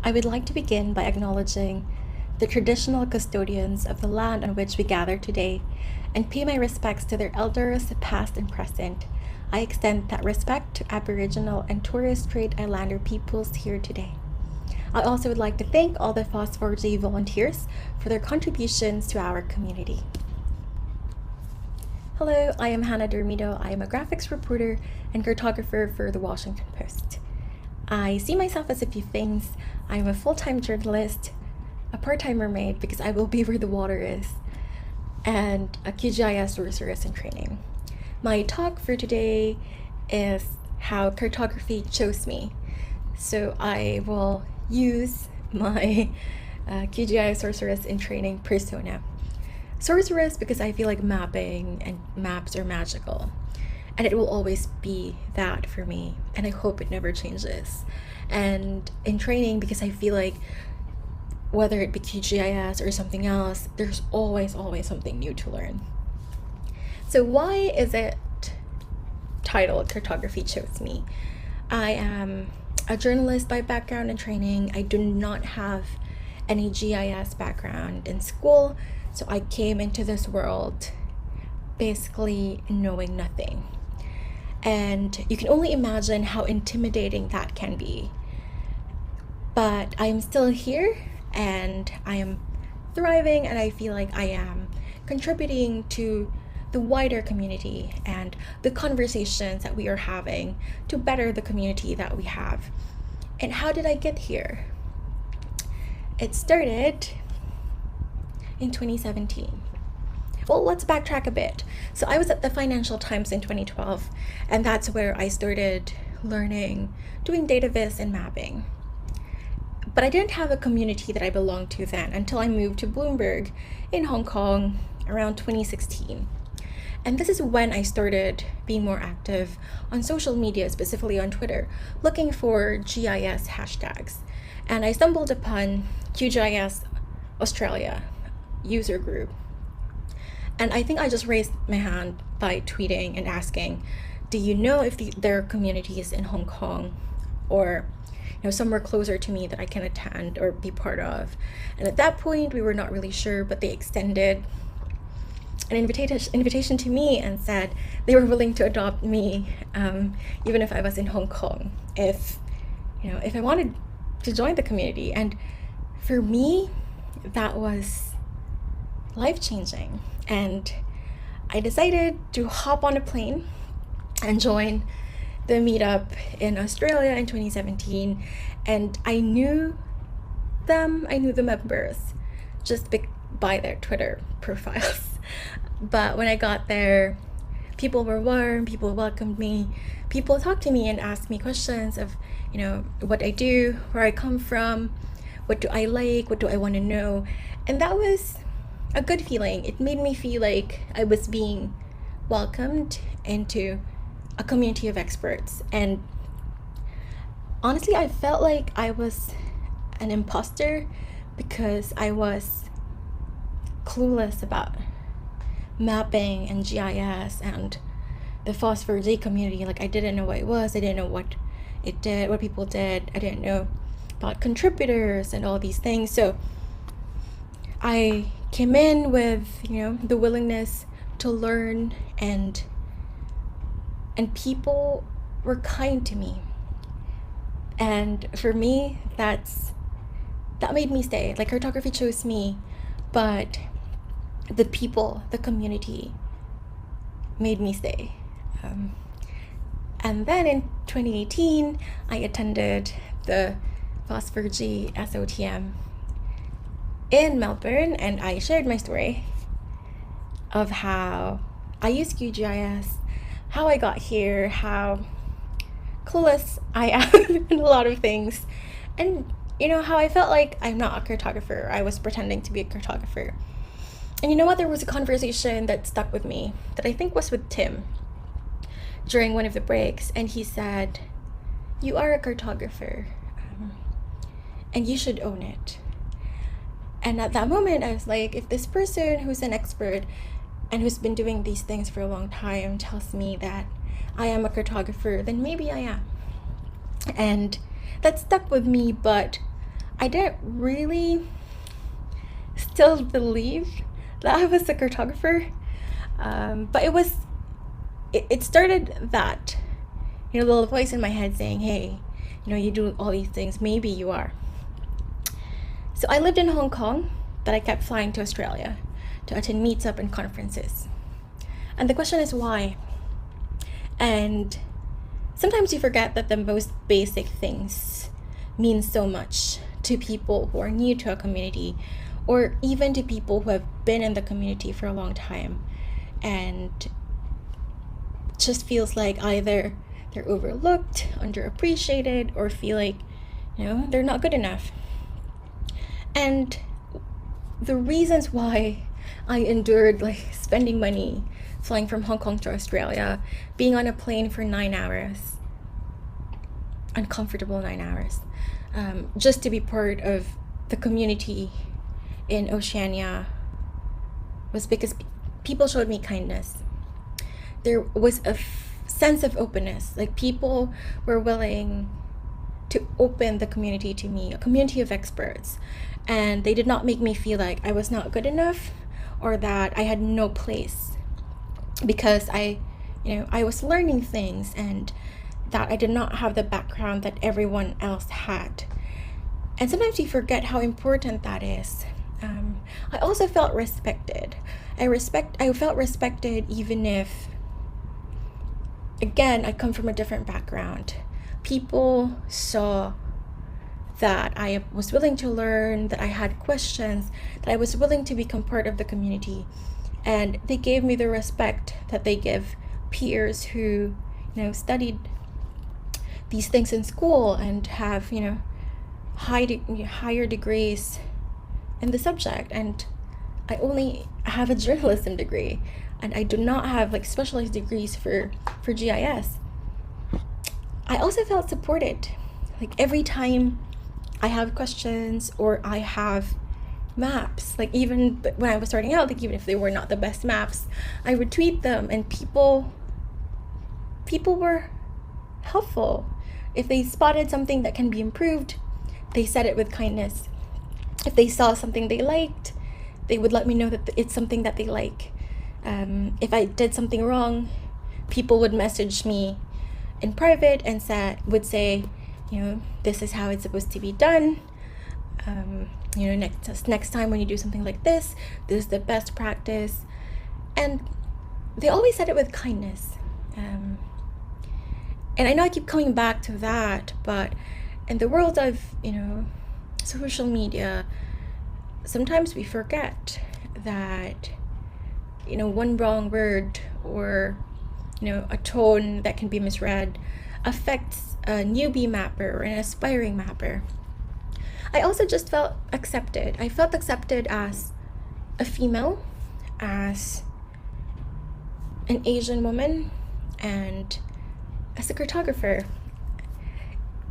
I would like to begin by acknowledging the traditional custodians of the land on which we gather today and pay my respects to their elders, past and present. I extend that respect to Aboriginal and Torres Strait Islander peoples here today. I also would like to thank all the Phosphor-G volunteers for their contributions to our community. Hello, I am Hannah Dermido. I am a graphics reporter and cartographer for The Washington Post. I see myself as a few things. I am a full-time journalist, a part-time mermaid because I will be where the water is, and a QGIS sorceress in training. My talk for today is how cartography chose me. So I will use my QGIS sorceress in training persona. Sorceress because I feel like mapping and maps are magical. And it will always be that for me. And I hope it never changes. And in training because I feel like whether it be QGIS or something else, there's always something new to learn. So why is it titled Cartography Chose Me? I am a journalist by background and training. I do not have any GIS background in school. So I came into this world basically knowing nothing. And you can only imagine how intimidating that can be. But I am still here and I am thriving, and I feel like I am contributing to the wider community and the conversations that we are having to better the community that we have. And how did I get here? It started in 2017. Well, let's backtrack a bit. So I was at the Financial Times in 2012, and that's where I started learning, doing data viz and mapping. But I didn't have a community that I belonged to then until I moved to Bloomberg in Hong Kong around 2016. And this is when I started being more active on social media, specifically on Twitter, looking for GIS hashtags. And I stumbled upon QGIS Australia user group. And I think I just raised my hand by tweeting and asking, do you know if there are communities in Hong Kong or somewhere closer to me that I can attend or be part of? And at that point, we were not really sure, but they extended an invitation to me and said they were willing to adopt me, even if I was in Hong Kong, if I wanted to join the community. And for me, that was life-changing. And I decided to hop on a plane and join the meetup in Australia in 2017. And I knew the members just by their Twitter profiles. But when I got there, people were warm, people welcomed me, people talked to me and asked me questions of, what I do, where I come from, what do I like, what do I want to know. And that was a good feeling. It made me feel like I was being welcomed into a community of experts. And honestly, I felt like I was an imposter because I was clueless about mapping and GIS and the Phosphor-G community. Like, I didn't know what it was. I didn't know what it did, what people did. I didn't know about contributors and all these things. So I came in with, the willingness to learn, and people were kind to me. And for me, that made me stay. Like, cartography chose me, but the people, the community made me stay. And then in 2018, I attended the Phosphor-G SOTM in Melbourne, and I shared my story of how I use QGIS, how I got here, how clueless I am in a lot of things, and how I felt like I'm not a cartographer. I was pretending to be a cartographer. And you know what? There was a conversation that stuck with me that I think was with Tim during one of the breaks, and he said, "You are a cartographer, and you should own it." And at that moment, I was like, if this person who's an expert and who's been doing these things for a long time tells me that I am a cartographer, then maybe I am. And that stuck with me, but I didn't really still believe that I was a cartographer, but it started that, little voice in my head saying, hey, you do all these things, maybe you are. So I lived in Hong Kong, but I kept flying to Australia to attend meetups and conferences. And the question is why? And sometimes you forget that the most basic things mean so much to people who are new to a community, or even to people who have been in the community for a long time, and just feels like either they're overlooked, underappreciated, or feel like, they're not good enough. And the reasons why I endured spending money flying from Hong Kong to Australia, being on a plane for 9 hours, uncomfortable 9 hours, just to be part of the community in Oceania, was because people showed me kindness. There was a sense of openness, people were willing to open the community to me, a community of experts, and they did not make me feel like I was not good enough or that I had no place, because I was learning things and that I did not have the background that everyone else had. And sometimes you forget how important that is. I also felt respected. I felt respected even if, again, I come from a different background. People saw that I was willing to learn, that I had questions, that I was willing to become part of the community. And they gave me the respect that they give peers who, studied these things in school and have, higher degrees in the subject. And I only have a journalism degree, and I do not have specialized degrees for GIS. I also felt supported. Every time I have questions or I have maps, even when I was starting out, even if they were not the best maps, I would tweet them, and people were helpful. If they spotted something that can be improved, they said it with kindness. If they saw something they liked, they would let me know that it's something that they like. If I did something wrong, people would message me in private and would say, this is how it's supposed to be done. Next time when you do something like this is the best practice. And they always said it with kindness. And I know I keep coming back to that, but in the world of, social media, sometimes we forget that, one wrong word or, a tone that can be misread affects a newbie mapper or an aspiring mapper. I also just felt accepted. I felt accepted as a female, as an Asian woman, and as a cartographer.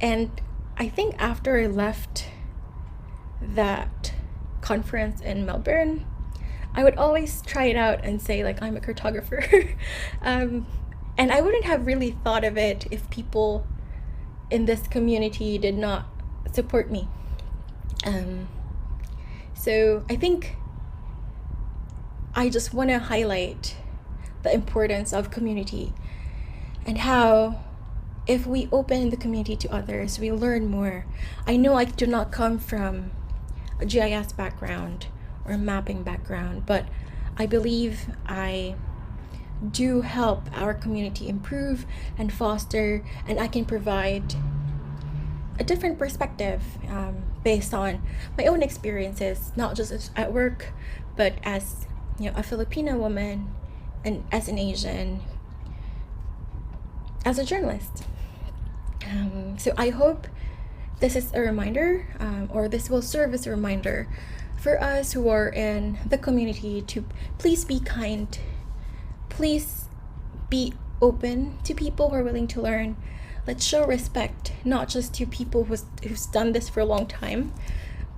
And I think after I left that conference in Melbourne, I would always try it out and say I'm a cartographer. And I wouldn't have really thought of it if people in this community did not support me. So I think I just want to highlight the importance of community and how if we open the community to others, we learn more. I know I do not come from a GIS background or a mapping background, but I believe I do help our community improve and foster, and I can provide a different perspective based on my own experiences, not just at work, but as a Filipino woman and as an Asian, as a journalist. So I hope this is a reminder, or this will serve as a reminder for us who are in the community to please be kind, please be open to people who are willing to learn. Let's show respect, not just to people who's done this for a long time,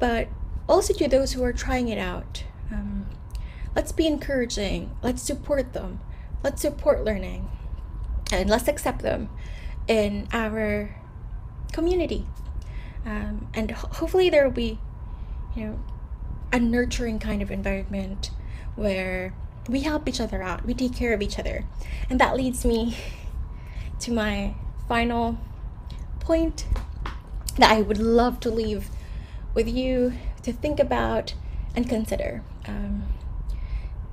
but also to those who are trying it out. Let's be encouraging. Let's support them. Let's support learning. And let's accept them in our community. And hopefully there will be, a nurturing kind of environment where we help each other out, we take care of each other. And that leads me to my final point that I would love to leave with you to think about and consider.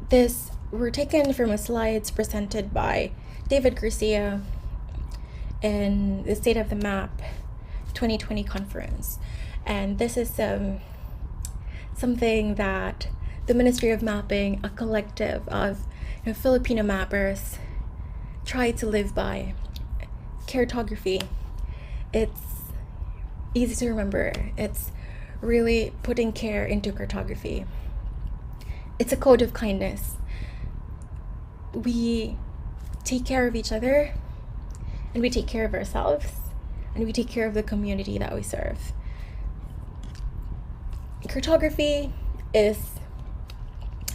This were taken from a slides presented by David Garcia in the State of the Map 2020 conference. And this is something that the Ministry of Mapping, a collective of Filipino mappers, try to live by. Cartography. It's easy to remember. It's really putting care into cartography. It's a code of kindness. We take care of each other, and we take care of ourselves, and we take care of the community that we serve. Cartography is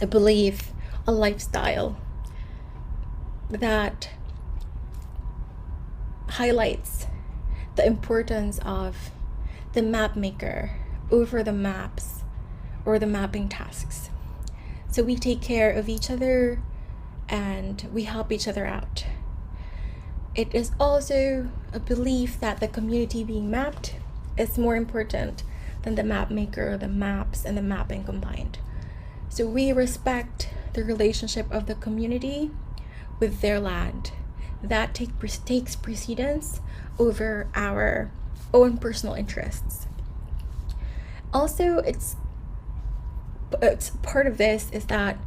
a belief, a lifestyle that highlights the importance of the map maker over the maps or the mapping tasks. So we take care of each other and we help each other out. It is also a belief that the community being mapped is more important than the map maker, the maps, and the mapping combined. So we respect the relationship of the community with their land. That takes precedence over our own personal interests. Also, it's part of this is that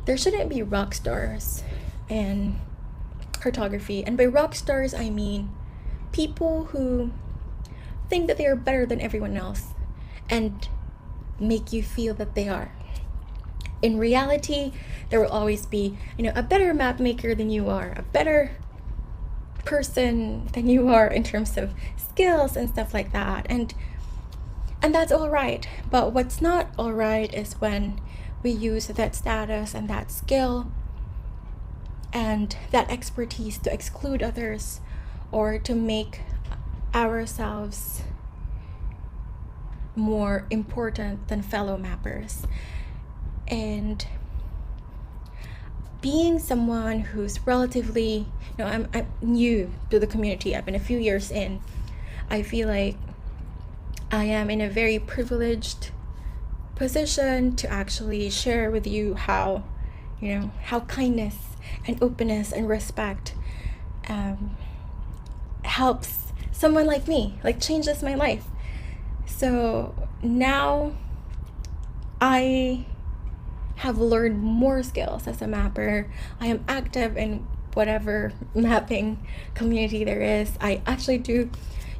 there shouldn't be rock stars in cartography. And by rock stars, I mean people who think that they are better than everyone else and make you feel that they are. In reality, there will always be, a better map maker than you are, a better person than you are in terms of skills and stuff like that. And that's all right. But what's not all right is when we use that status and that skill and that expertise to exclude others or to make ourselves more important than fellow mappers. And being someone who's relatively, I'm new to the community. I've been a few years in. I feel like I am in a very privileged position to actually share with you how kindness and openness and respect helps someone like me, changes my life. So now I have learned more skills as a mapper. I am active in whatever mapping community there is. I actually do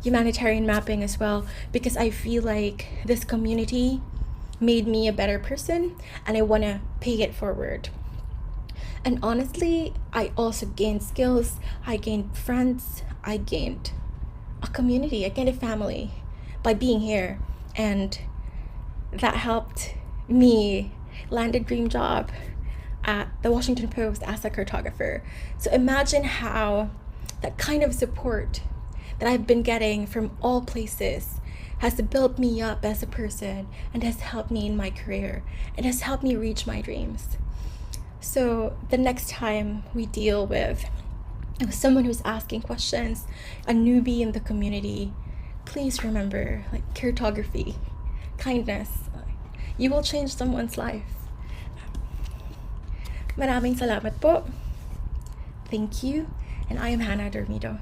humanitarian mapping as well because I feel like this community made me a better person and I want to pay it forward. And honestly, I also gained skills, I gained friends, I gained a community, I gained a family by being here. And that helped me land a dream job at the Washington Post as a cartographer. So imagine how that kind of support that I've been getting from all places has built me up as a person and has helped me in my career and has helped me reach my dreams. So the next time we deal with someone who's asking questions, a newbie in the community, please remember, cartography, kindness, you will change someone's life. Maraming salamat po. Thank you. And I am Hannah Dormido.